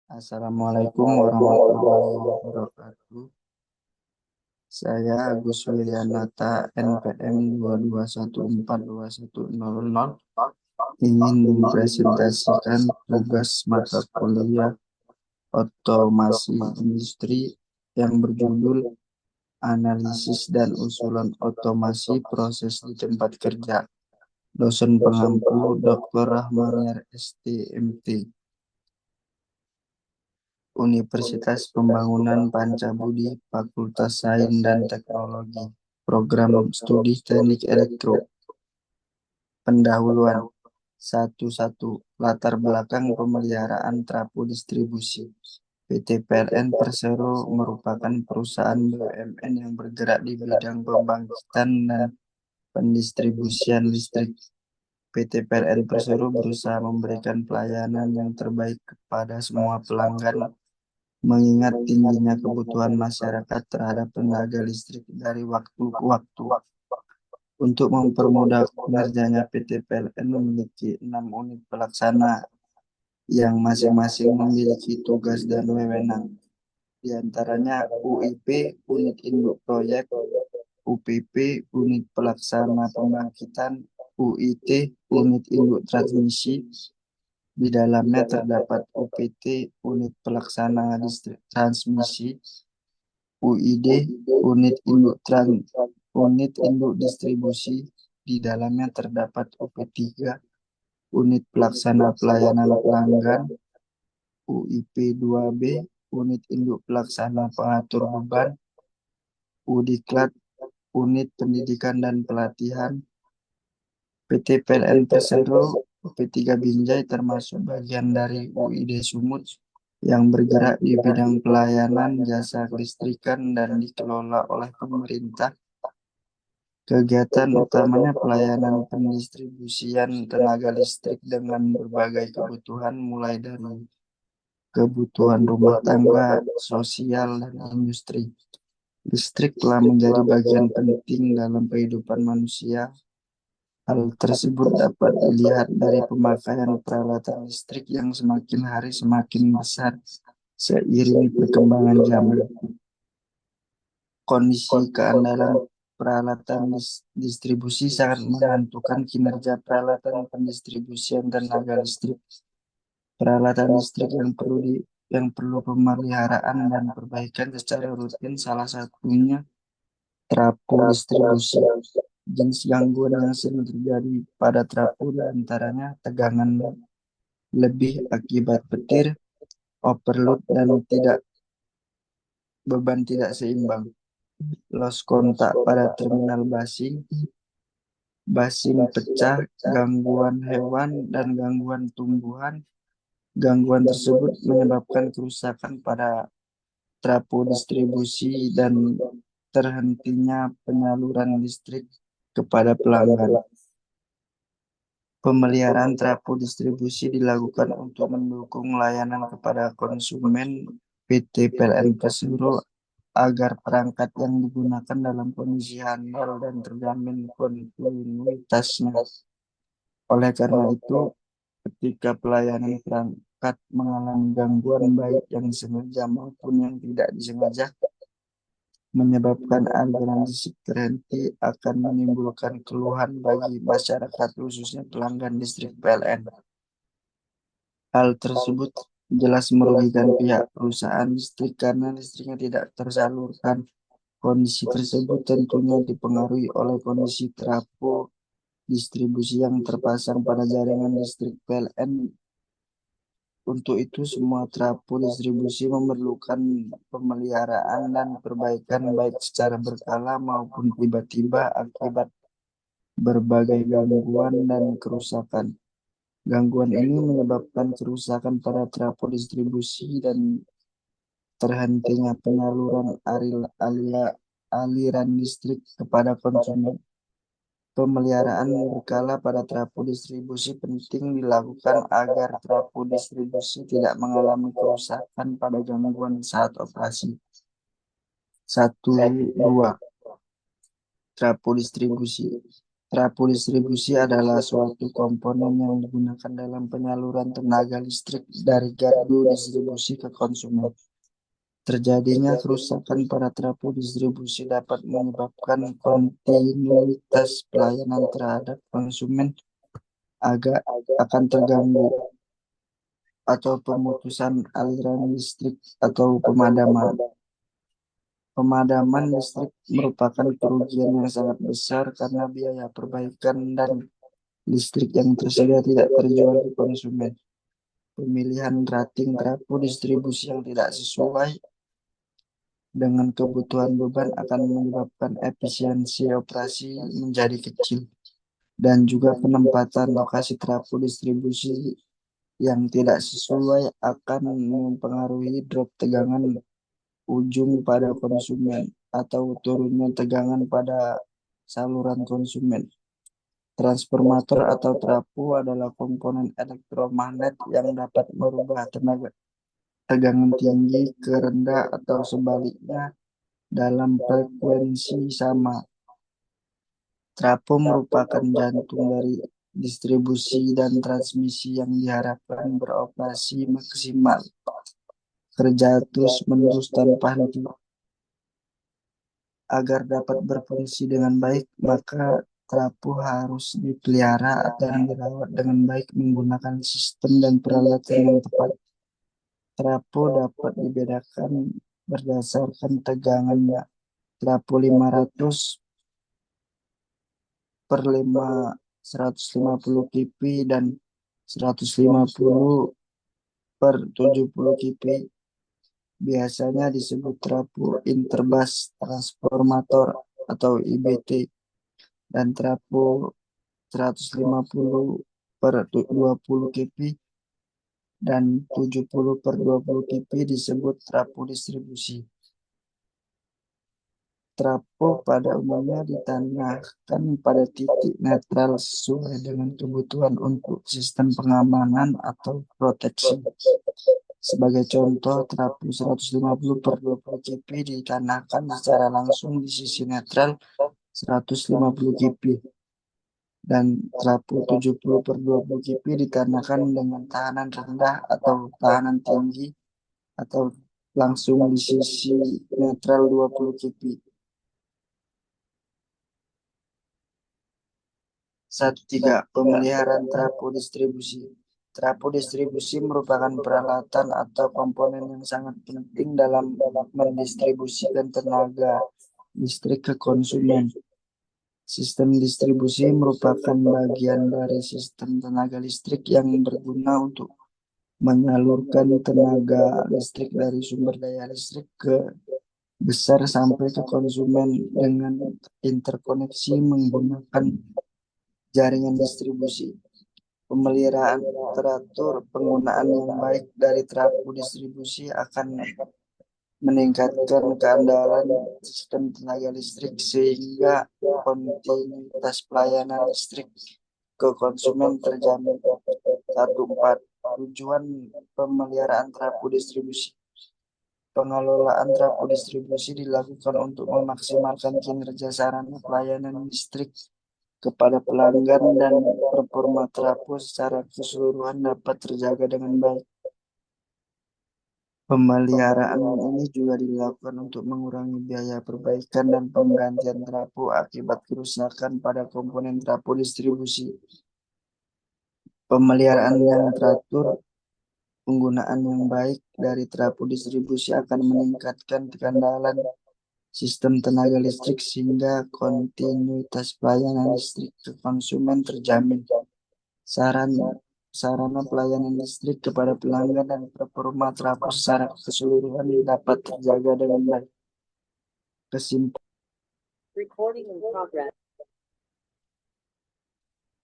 Assalamualaikum warahmatullahi wabarakatuh. Saya Agus Wilianata, NPM 2214210, ingin mempresentasikan tugas mata kuliah otomasi industri yang berjudul Analisis dan Usulan Otomasi Proses di Tempat Kerja. Dosen pengampu Dr. Rahmaniar STMT, Universitas Pembangunan Pancabudi, Fakultas Sains dan Teknologi, Program Studi Teknik Elektro. Pendahuluan 1.1. Latar belakang pemeliharaan trapu distribusi. PT PLN Persero merupakan perusahaan BUMN yang bergerak di bidang pembangkitan dan pendistribusian listrik. PT PLN Persero berusaha memberikan pelayanan yang terbaik kepada semua pelanggan, mengingat tingginya kebutuhan masyarakat terhadap tenaga listrik dari waktu ke waktu. Untuk mempermudah kinerjanya, PT PLN memiliki 6 unit pelaksana yang masing-masing memiliki tugas dan wewenang. Di antaranya UIP, Unit Induk Proyek, UPP, Unit Pelaksana Pembangkitan, UIT, Unit Induk Transmisi. Di dalamnya terdapat UPT, Unit Pelaksana Transmisi, UID, Unit Induk Distribusi. Di dalamnya terdapat UP3, Unit Pelaksana Pelayanan Pelanggan, UIP2B, Unit Induk Pelaksana Pengatur Beban, UDIKLAT, Unit Pendidikan dan Pelatihan. PT PLN Persero P3 Binjai termasuk bagian dari UID Sumut yang bergerak di bidang pelayanan jasa kelistrikan dan dikelola oleh pemerintah. Kegiatan utamanya pelayanan pendistribusian tenaga listrik dengan berbagai kebutuhan, mulai dari kebutuhan rumah tangga, sosial, dan industri. Listrik telah menjadi bagian penting dalam kehidupan manusia. Hal tersebut dapat dilihat dari pemakaian peralatan listrik yang semakin hari semakin besar seiring perkembangan zaman. Kondisi keandalan peralatan distribusi sangat menentukan kinerja peralatan pendistribusian tenaga listrik. Peralatan listrik yang perlu pemeliharaan dan perbaikan secara rutin, salah satunya trapu distribusi. Jenis gangguan yang sering terjadi pada trapu diantaranya tegangan lebih akibat petir, overload, dan beban tidak seimbang. Loss kontak pada terminal basing, basing pecah, gangguan hewan, dan gangguan tumbuhan. Gangguan tersebut menyebabkan kerusakan pada trapu distribusi dan terhentinya penyaluran listrik kepada pelanggan. Pemeliharaan trapu distribusi dilakukan untuk mendukung layanan kepada konsumen. PT PLN Persero agar perangkat yang digunakan dalam kondisi handal dan terjamin kontinuitasnya. Oleh karena itu, ketika pelayanan perangkat mengalami gangguan baik yang disengaja maupun yang tidak disengaja, menyebabkan aliran listrik terhenti, akan menimbulkan keluhan bagi masyarakat, khususnya pelanggan listrik PLN. Hal tersebut jelas merugikan pihak perusahaan listrik karena listriknya tidak tersalurkan. Kondisi tersebut tentunya dipengaruhi oleh kondisi trafo distribusi yang terpasang pada jaringan listrik PLN. Untuk itu, semua trafo distribusi memerlukan pemeliharaan dan perbaikan baik secara berkala maupun tiba-tiba akibat berbagai gangguan dan kerusakan. Gangguan ini menyebabkan kerusakan pada trafo distribusi dan terhentinya penyaluran aliran listrik kepada konsumen. Pemeliharaan berkala pada trafo distribusi penting dilakukan agar trafo distribusi tidak mengalami kerusakan pada gangguan saat operasi. 1, 2. Trafo distribusi. Trapu distribusi adalah suatu komponen yang digunakan dalam penyaluran tenaga listrik dari gardu distribusi ke konsumen. Terjadinya kerusakan pada trapu distribusi dapat menyebabkan kontinuitas pelayanan terhadap konsumen agak akan terganggu atau pemutusan aliran listrik atau pemadaman. Pemadaman listrik merupakan kerugian yang sangat besar karena biaya perbaikan dan listrik yang tersedia tidak terjual ke konsumen. Pemilihan rating trapu distribusi yang tidak sesuai dengan kebutuhan beban akan menyebabkan efisiensi operasi menjadi kecil, dan juga penempatan lokasi trapu distribusi yang tidak sesuai akan mempengaruhi drop tegangan ujung pada konsumen atau turunnya tegangan pada saluran konsumen. Transformator atau trapu adalah komponen elektromagnet yang dapat merubah tenaga tegangan tinggi ke rendah atau sebaliknya dalam frekuensi sama. Trapu merupakan jantung dari distribusi dan transmisi yang diharapkan beroperasi maksimal, kerja terus-menerus tanpa henti. Agar dapat berfungsi dengan baik, maka trapu harus dipelihara dan dirawat dengan baik menggunakan sistem dan peralatan yang tepat. Trapu dapat dibedakan berdasarkan tegangannya. Trapu 500 per 150 kP dan 150 per 70 kP biasanya disebut trapu interbus transformator atau IBT, dan trapu 150 per 20 kP dan 70 per 20 kP disebut trapu distribusi. Trapu pada umumnya ditanahkan pada titik netral sesuai dengan kebutuhan untuk sistem pengamanan atau proteksi. Sebagai contoh, trapu 150 per 20 kP ditanahkan secara langsung di sisi netral 150 kP, dan trapu 70 per 20 kP ditanahkan dengan tahanan rendah atau tahanan tinggi atau langsung di sisi netral 20 kP. 1.3. Pemeliharaan trapu distribusi. Trapu distribusi merupakan peralatan atau komponen yang sangat penting dalam mendistribusikan tenaga listrik ke konsumen. Sistem distribusi merupakan bagian dari sistem tenaga listrik yang berguna untuk menyalurkan tenaga listrik dari sumber daya listrik ke besar sampai ke konsumen dengan interkoneksi menggunakan jaringan distribusi. Pemeliharaan teratur penggunaan yang baik dari trapu distribusi akan meningkatkan keandalan sistem tenaga listrik sehingga kontinuitas pelayanan listrik ke konsumen terjamin. 1.4. Tujuan pemeliharaan trapu distribusi. Pengelolaan trapu distribusi dilakukan untuk memaksimalkan kinerja sarana pelayanan listrik kepada pelanggan dan performa trapu secara keseluruhan dapat terjaga dengan baik. Pemeliharaan ini juga dilakukan untuk mengurangi biaya perbaikan dan penggantian trapu akibat kerusakan pada komponen trapu distribusi. Pemeliharaan yang teratur, penggunaan yang baik dari trapu distribusi akan meningkatkan keandalan sistem tenaga listrik sehingga kontinuitas pelayanan listrik ke konsumen terjamin. Sarana pelayanan listrik kepada pelanggan dan performa trapu secara keseluruhan dapat terjaga dengan baik. Kesimpulan,